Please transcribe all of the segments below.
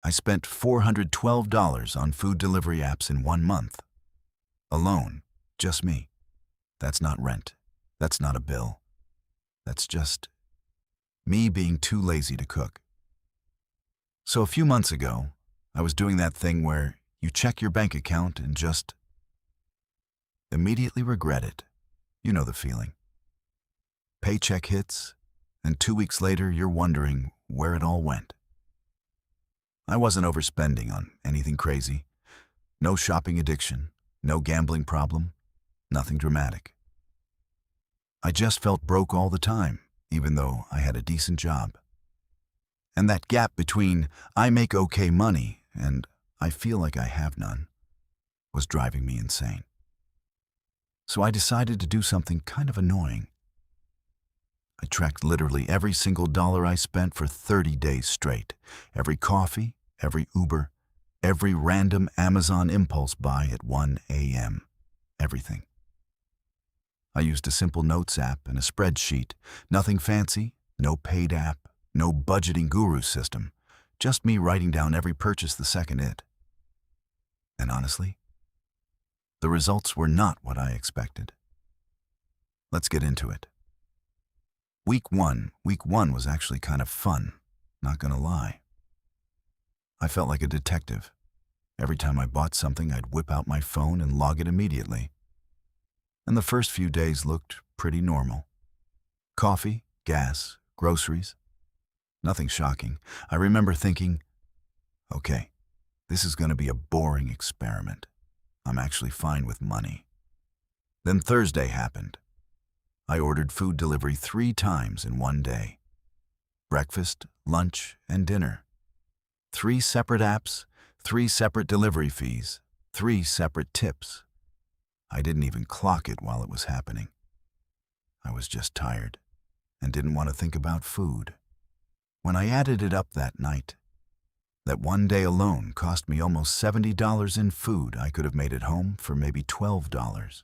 I spent $412 on food delivery apps in 1 month. Alone, just me. That's not rent. That's not a bill. That's just me being too lazy to cook. So a few months ago, I was doing that thing where you check your bank account and just immediately regret it. You know the feeling. Paycheck hits, and 2 weeks later you're wondering where it all went. I wasn't overspending on anything crazy. No shopping addiction, no gambling problem, nothing dramatic. I just felt broke all the time, even though I had a decent job. And that gap between I make okay money and I feel like I have none was driving me insane. So I decided to do something kind of annoying. I tracked literally every single dollar I spent for 30 days straight. Every coffee, every Uber, every random Amazon impulse buy at 1 a.m. Everything. I used a simple notes app and a spreadsheet. Nothing fancy, no paid app, no budgeting guru system. Just me writing down every purchase the second it. And honestly, the results were not what I expected. Let's get into it. Week one was actually kind of fun, not gonna lie. I felt like a detective. Every time I bought something, I'd whip out my phone and log it immediately. And the first few days looked pretty normal. Coffee, gas, groceries. Nothing shocking. I remember thinking, okay, this is going to be a boring experiment. I'm actually fine with money. Then Thursday happened. I ordered food delivery 3 times in one day. Breakfast, lunch, and dinner. 3 separate apps, 3 separate delivery fees, 3 separate tips. I didn't even clock it while it was happening. I was just tired and didn't want to think about food. When I added it up that night, that one day alone cost me almost $70 in food I could have made at home for maybe $12.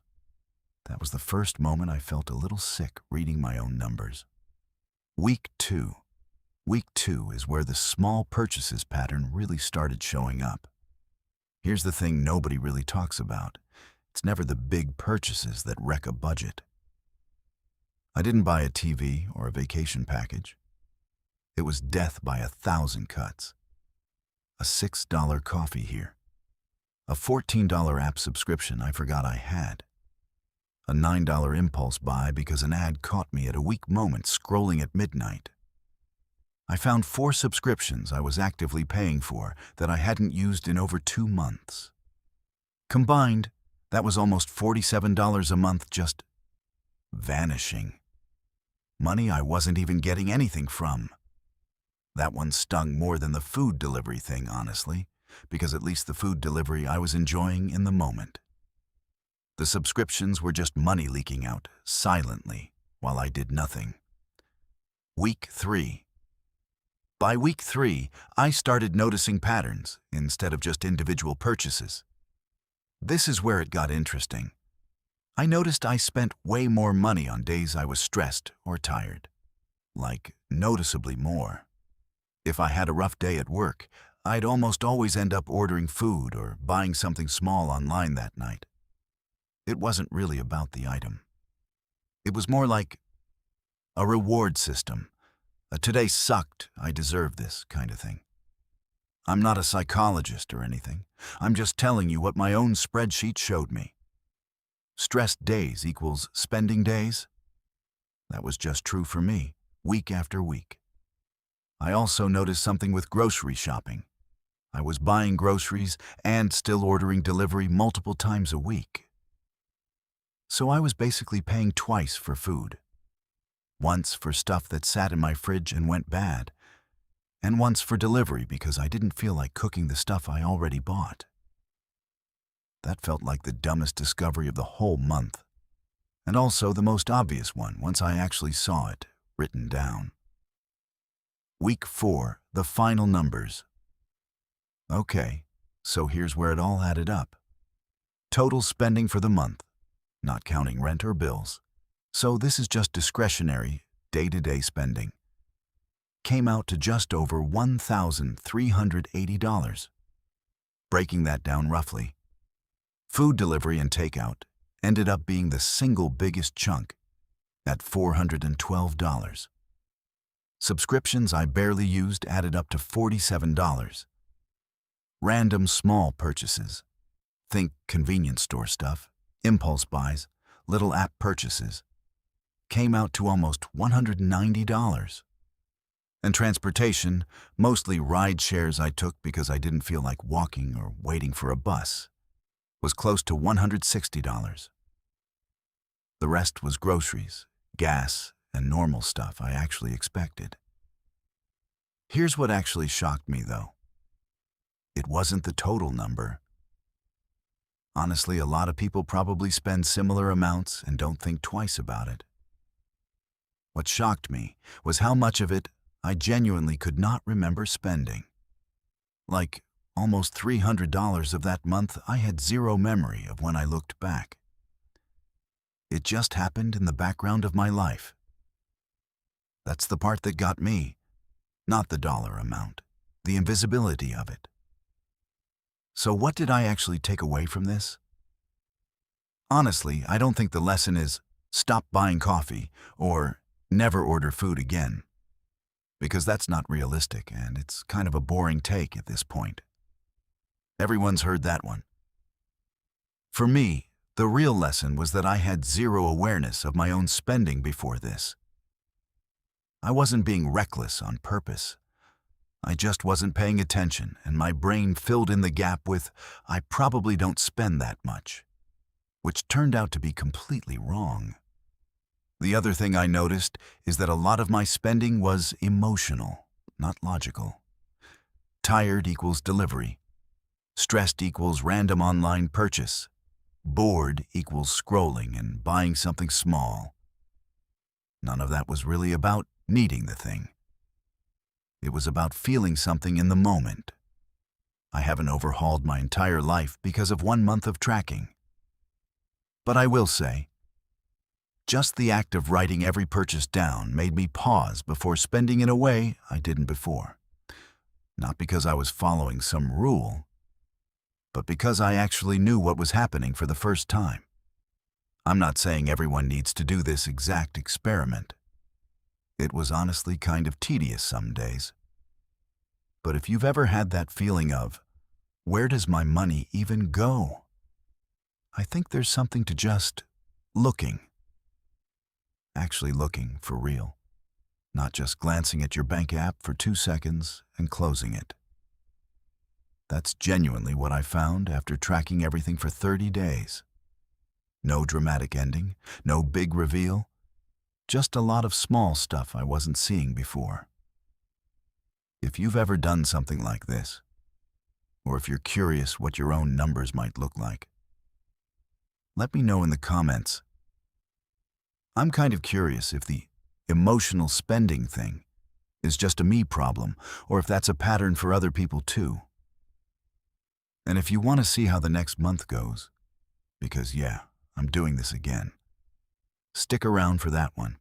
That was the first moment I felt a little sick reading my own numbers. Week 2. Week 2 is where the small purchases pattern really started showing up. Here's the thing nobody really talks about. It's never the big purchases that wreck a budget. I didn't buy a TV or a vacation package. It was death by 1,000 cuts. A $6 coffee here. A $14 app subscription I forgot I had. A $9 impulse buy because an ad caught me at a weak moment scrolling at midnight. I found 4 subscriptions I was actively paying for that I hadn't used in over 2 months. Combined, that was almost $47 a month just vanishing. Money I wasn't even getting anything from. That one stung more than the food delivery thing, honestly, because at least the food delivery I was enjoying in the moment. The subscriptions were just money leaking out, silently, while I did nothing. Week 3. By week 3, I started noticing patterns instead of just individual purchases. This is where it got interesting. I noticed I spent way more money on days I was stressed or tired. Like, noticeably more. If I had a rough day at work, I'd almost always end up ordering food or buying something small online that night. It wasn't really about the item. It was more like a reward system. A today sucked, I deserve this kind of thing. I'm not a psychologist or anything. I'm just telling you what my own spreadsheet showed me. Stressed days equals spending days. That was just true for me, week after week. I also noticed something with grocery shopping. I was buying groceries and still ordering delivery multiple times a week. So I was basically paying twice for food. Once for stuff that sat in my fridge and went bad, and once for delivery because I didn't feel like cooking the stuff I already bought. That felt like the dumbest discovery of the whole month, and also the most obvious one once I actually saw it written down. Week 4, the final numbers. Okay, so here's where it all added up. Total spending for the month, not counting rent or bills. So this is just discretionary, day-to-day spending. came out to just over $1,380. Breaking that down roughly, food delivery and takeout ended up being the single biggest chunk at $412. Subscriptions I barely used added up to $47. Random small purchases, think convenience store stuff, impulse buys, little app purchases, came out to almost $190. And transportation, mostly ride shares I took because I didn't feel like walking or waiting for a bus, was close to $160. The rest was groceries, gas, and normal stuff I actually expected. Here's what actually shocked me, though. It wasn't the total number. Honestly, a lot of people probably spend similar amounts and don't think twice about it. What shocked me was how much of it I genuinely could not remember spending. Like almost $300 of that month, I had zero memory of when I looked back. It just happened in the background of my life. That's the part that got me, not the dollar amount, the invisibility of it. So what did I actually take away from this? Honestly, I don't think the lesson is stop buying coffee or never order food again, because that's not realistic and it's kind of a boring take at this point. Everyone's heard that one. For me, the real lesson was that I had zero awareness of my own spending before this. I wasn't being reckless on purpose. I just wasn't paying attention, and my brain filled in the gap with, I probably don't spend that much, which turned out to be completely wrong. The other thing I noticed is that a lot of my spending was emotional, not logical. Tired equals delivery. Stressed equals random online purchase. Bored equals scrolling and buying something small. None of that was really about needing the thing. It was about feeling something in the moment. I haven't overhauled my entire life because of 1 month of tracking. But I will say, just the act of writing every purchase down made me pause before spending in a way I didn't before. Not because I was following some rule, but because I actually knew what was happening for the first time. I'm not saying everyone needs to do this exact experiment. It was honestly kind of tedious some days. But if you've ever had that feeling of, where does my money even go? I think there's something to just looking. Actually looking for real. Not just glancing at your bank app for 2 seconds and closing it. That's genuinely what I found after tracking everything for 30 days. No dramatic ending, no big reveal, just a lot of small stuff I wasn't seeing before. If you've ever done something like this, or if you're curious what your own numbers might look like, let me know in the comments. I'm kind of curious if the emotional spending thing is just a me problem, or if that's a pattern for other people too. And if you want to see how the next month goes, because yeah, I'm doing this again, stick around for that one.